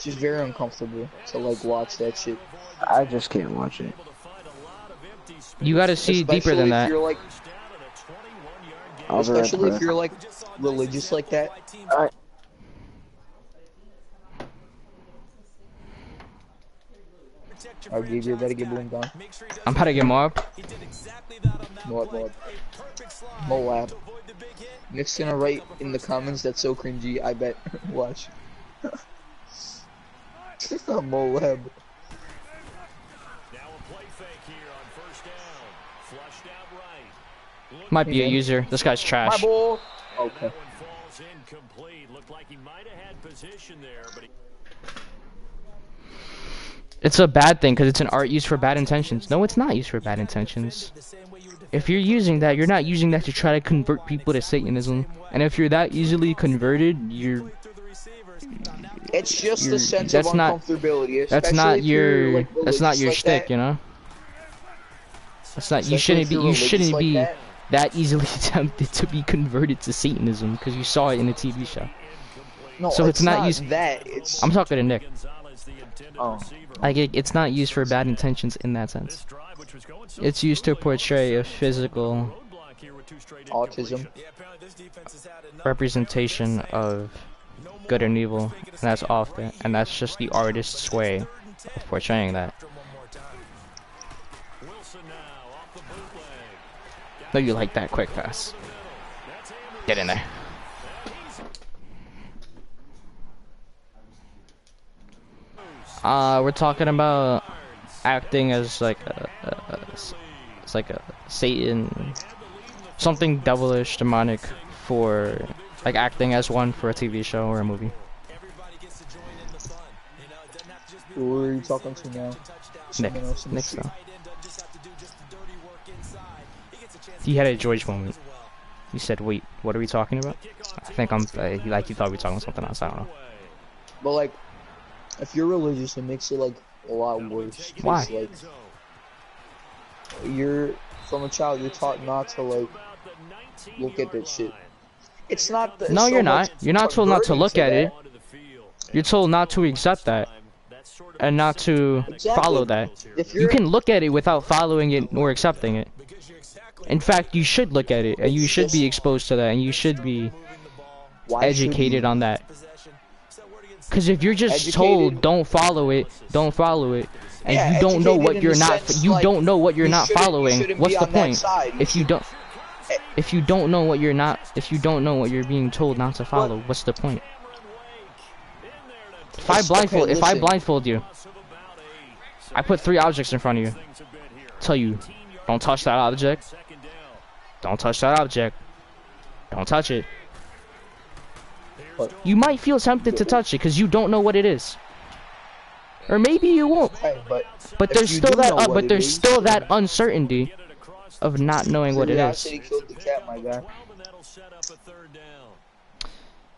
just very uncomfortable to like watch that shit. I just can't watch it. You gotta see deeper than Especially if that. you're like, I'll be right especially if back. you're like religious like that. Alright. Alright, Gabriel, better get Bloom down. I'm about to get mobbed. Moab. Nick's gonna write in the comments that's so cringy, I bet. Watch. Moab. Might be a user. This guy's My trash. ball. Okay. It's a bad thing because it's an art used for bad intentions. No, it's not used for bad intentions. If you're using that, you're not using that to try to convert people to Satanism. And if you're that easily converted, It's just the sense of that's not- uncomfortability. that's especially not if you're, your like, that's not religious your like shtick, that. you know. That's not you Especially shouldn't if be you're you religious shouldn't like be that. that easily tempted to be converted to Satanism because you saw it in a TV show. No, So it's not used- that. It's I'm talking to Nick. oh. Like it's not used for bad intentions in that sense. It's used to portray a physical Autism. representation of good and evil, and that's often, and that's just the artist's way of portraying that. No, you like that quick pass. Get in there. We're talking about acting as like it's like a Satan, something devilish, demonic for like acting as one for a TV show or a movie. Who are you talking to now? Nick. Someone else in the Nick street. though. He had a George moment. He said, "Wait, what are we talking about?" I think I'm like he thought we were talking about something else. I don't know. But like, if you're religious, it makes it like a lot worse. 'Cause, Why? Like, you're from a child, you're taught not to like look at that shit. It's not. No, so you're much not. You're not told not to converting look at that. it. You're told not to accept that and not to Exactly. follow that. If You you're, can look at it without following it or accepting it. In fact, you should look at it and you should be exposed to that and you should be why should educated you? on that. Because if you're just Educated. told don't follow it, and Yeah, you don't know educated what in you're the not, sense, you like, don't know what you're you not shouldn't- you following. shouldn't What's be the on that point? side. If you don't, if you don't know what you're not, if you don't know what you're being told not to follow, what's the point? If I listen. blindfold you, I put 3 objects in front of you. Tell you, don't touch that object. Don't touch that object. Don't touch it. But- You might feel tempted to touch it because you don't know what it is. Or maybe you won't. Hey, but But if there's you still do that know what but it there's is, still that uncertainty of not knowing what it is. curiosity killed the cat, my guy.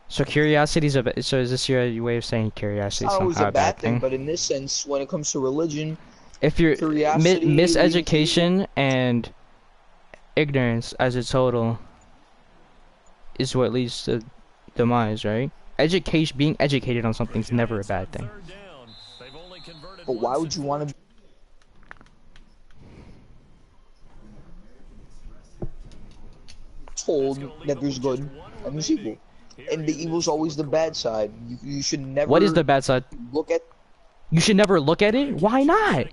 So curiosity's so is this your way of saying curiosity is It's not always somehow a a bad bad thing, thing? but in this sense, when it comes to religion, If you're curiosity miseducation and ignorance as a total is what leads to demise, right? Being educated on something is never a bad thing. but why would you want to? Told that there's good and there's evil, and the evil's always the bad side. You should never. What is the bad side? look at? You should never look at it? Why not?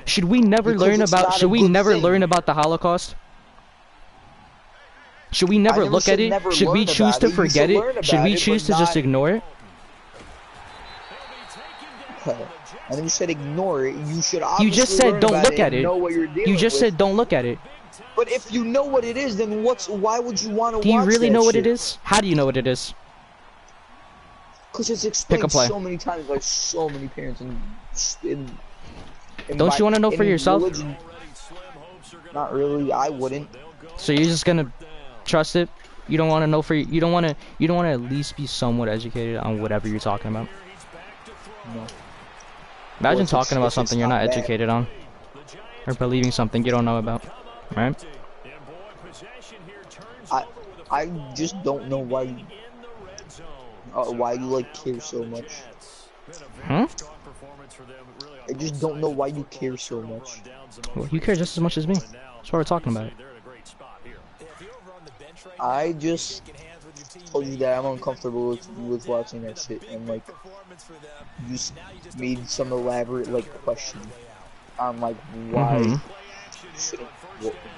Should we never Because learn it's about not a should we good never thing. learn about the Holocaust? Should we never never look at said it? never Should we learn choose about to it. You forget should it? learn Should about we it, choose to but just not- ignore it? And then you said ignore it. You should You obviously just said learn don't about look it at and it. know what you're dealing You just with. said don't look at it. But if you know what it is, then why would you want to watch Do you really that know what shit? it is? How do you know what it is? Because it's explained play. so many times by so many parents in Don't you wanna know for yourself? Religion. Not really. I wouldn't. So you're just gonna trust it? You don't want to know you don't want to at least be somewhat educated on whatever you're talking about. No. Imagine if talking it's about something you're not bad. educated on, or believing something you don't know about, right? I just don't know why why you like care so much. Hmm? I just don't know why you care so much. Well, you care just as much as me. That's why we're talking about it. I just told you that I'm uncomfortable with watching that shit, and like you just made some elaborate like question on like why shouldn't,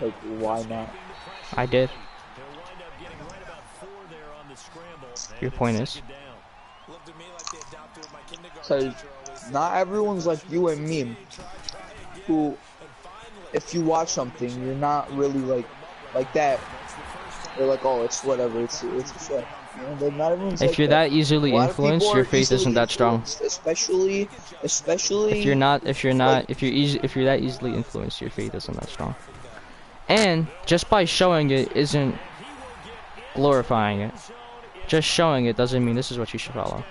like why not? I did. Your point is? Because not everyone's like you and me, who if you watch something, you're not really like that. They're like, oh, it's whatever, it's a show. You know, but not everyone's If like you're that. that easily A lot of people influenced, are your faith easily isn't that strong. influenced, especially If you're not, if you're like, that easily influenced, your faith isn't that strong. And just by showing it isn't glorifying it. Just showing it doesn't mean this is what you should follow.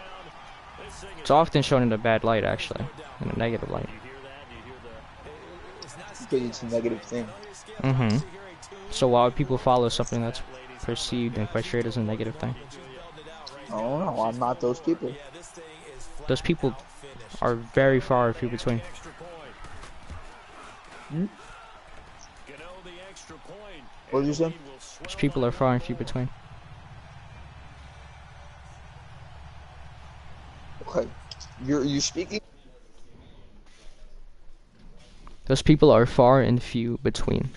It's often shown in a bad light, actually, in a negative light. because it's a negative thing. So why would people follow something that's perceived and portrayed as a negative thing? I don't know. I'm not those people. Those people are very far and few between. What did you say? Those people are far and few between. Okay, you're speaking. Those people are far and few between.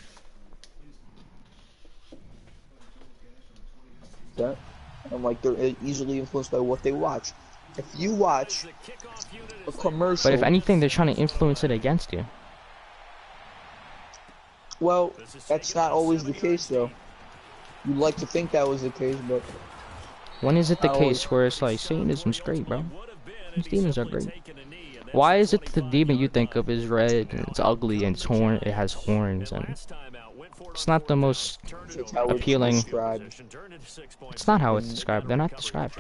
That and like they're easily influenced by what they watch. If you watch a commercial, But if anything, they're trying to influence it against you. well, that's not always the case though. You'd like to think that was the case, but When is it the not case always. where it's like, Satanism's great, bro? These demons are great. Why is it the demon you think of is red and it's ugly and it has horns and it's not the most It's how it's appealing? described. It's not how it's described. They're not described.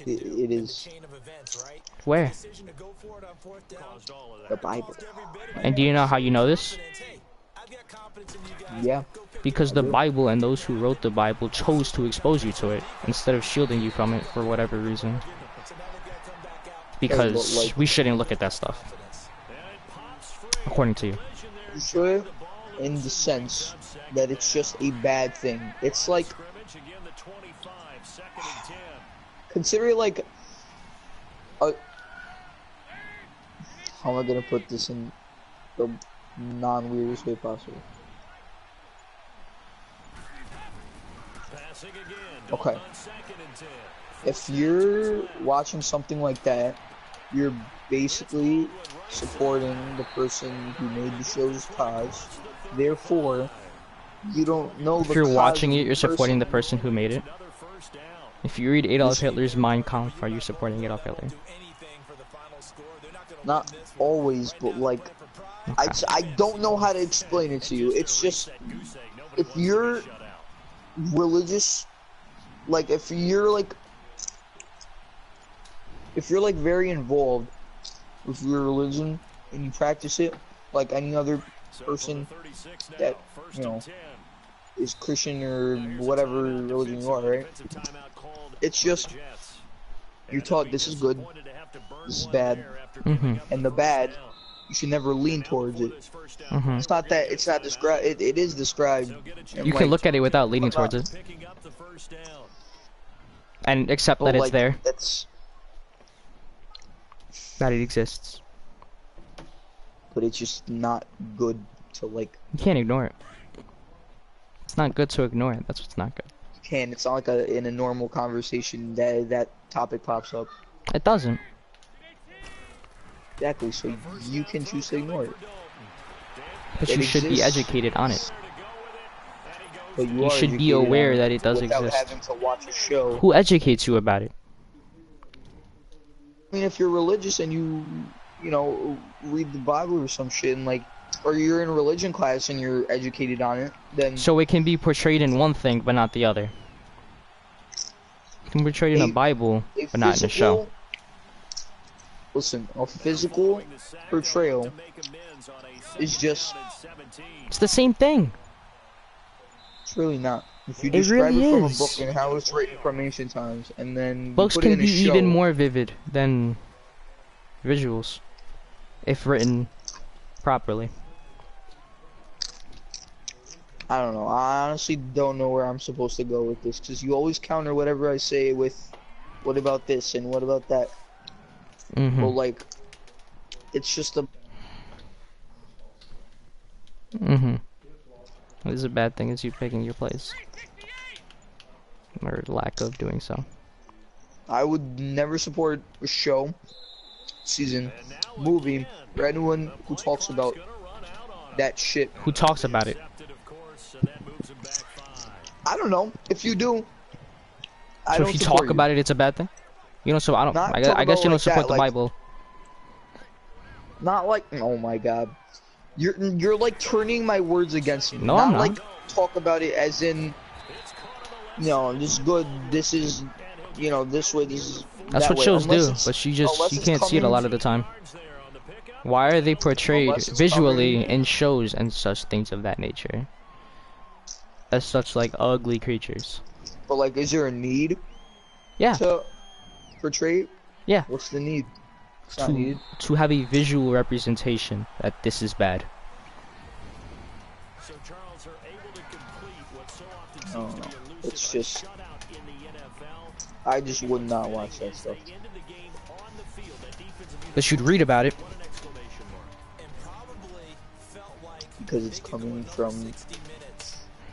It is Where? the Bible. And do you know how you know this? Yeah. Because the Bible and those who wrote the Bible chose to expose you to it instead of shielding you from it for whatever reason. Because like- we shouldn't look at that stuff. According to you. You should, in the sense that it's just a bad thing. It's like, consider it like a, how am I gonna put this in the non-weirdest way possible? Okay. If you're watching something like that, you're basically supporting the person who made the show's cause. Therefore, you don't know If the you're cause watching of it, the you're supporting the person. person who made it. If you read Adolf Hitler's Mein Kampf, are you supporting Adolf Hitler? Not always, but like, I don't know how to explain it to you. It's just, if you're religious, like if you're like very involved with your religion and you practice it like any other person that, you know, is Christian or whatever religion you are, right? It's just, you're taught this is good, this is bad, and the bad, you should never lean towards it. It's not that, it's not described, it is described. You can look at it without leaning towards it. And accept that it's there. That it exists. But it's just not good to like. You can't ignore it. It's not good to ignore it. That's what's not good. You can. It's not like in a normal conversation that topic pops up. It doesn't. Exactly. So you can choose to ignore it. But you should be educated on it. But You should be aware that it does without exist. having to watch a show. Who educates you about it? I mean, if you're religious and you know, read the Bible or some shit, and like, or you're in a religion class and you're educated on it, then So it can be portrayed in one thing, but not the other. It can be portrayed in a Bible, but not in a show. Listen, a physical portrayal is just. It's the same thing. It's really not. If you It describe really it from a is. book and how it's written from ancient times, and then you Books put it can in be a show, even more vivid than visuals, if written properly. I don't know. I honestly don't know where I'm supposed to go with this, because you always counter whatever I say with, what about this and what about that? But like, it's just a. What is a bad thing is you picking your place, or lack of doing so. I would never support a show, season, movie, or anyone who talks about that shit. Who talks about it? I don't know. If you do, I So if don't you support talk you. about it, it's a bad thing. You know, so I don't. Not I talk guess about you don't like support that, the like Bible. not like. Oh my god, you're like turning my words against me. No, I'm Not not. like talk about it as in, this is good. This is, this way. This is That's that what way. shows do, but she can't see it a lot of the time. Why are they portrayed unless it's visually coming. in shows and such things of that nature as such like ugly creatures? But like, is there a need Yeah, to portray it? yeah. What's the need? It's not needed. To have a visual representation that this is bad. I don't know. It's just, I just would not watch that stuff. But you'd read about it. Because it's coming from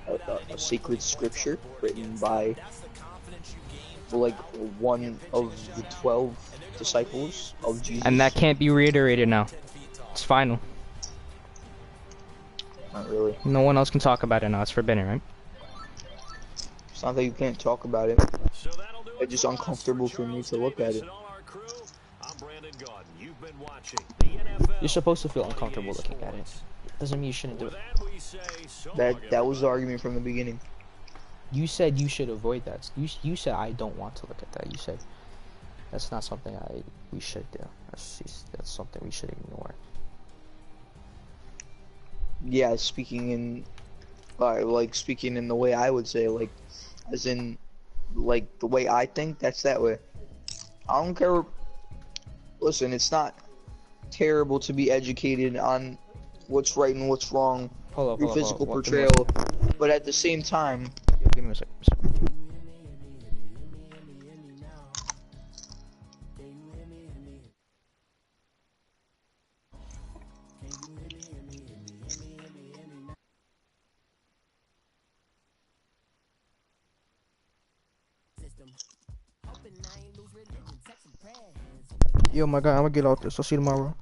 a sacred scripture written by like one of the 12 disciples of Jesus. And that can't be reiterated now. It's final. Not really. No one else can talk about it now. It's forbidden, right? It's not that you can't talk about it. It's just uncomfortable for me to look at it. You're supposed to feel uncomfortable looking at it. Doesn't mean you shouldn't do it. That was the argument from the beginning. You said you should avoid that. You said I don't want to look at that. You said that's not something we should do. That's something we should ignore. Yeah, speaking in speaking in the way I would say, like, as in, like, the way I think, that's that way. I don't care. Listen, it's not terrible to be educated on what's right and what's wrong through physical portrayal, but at the same time, give me a second. Yo, my guy, I'm gonna get out this. I'll see you tomorrow.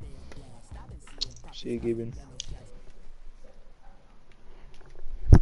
see you, Gaben.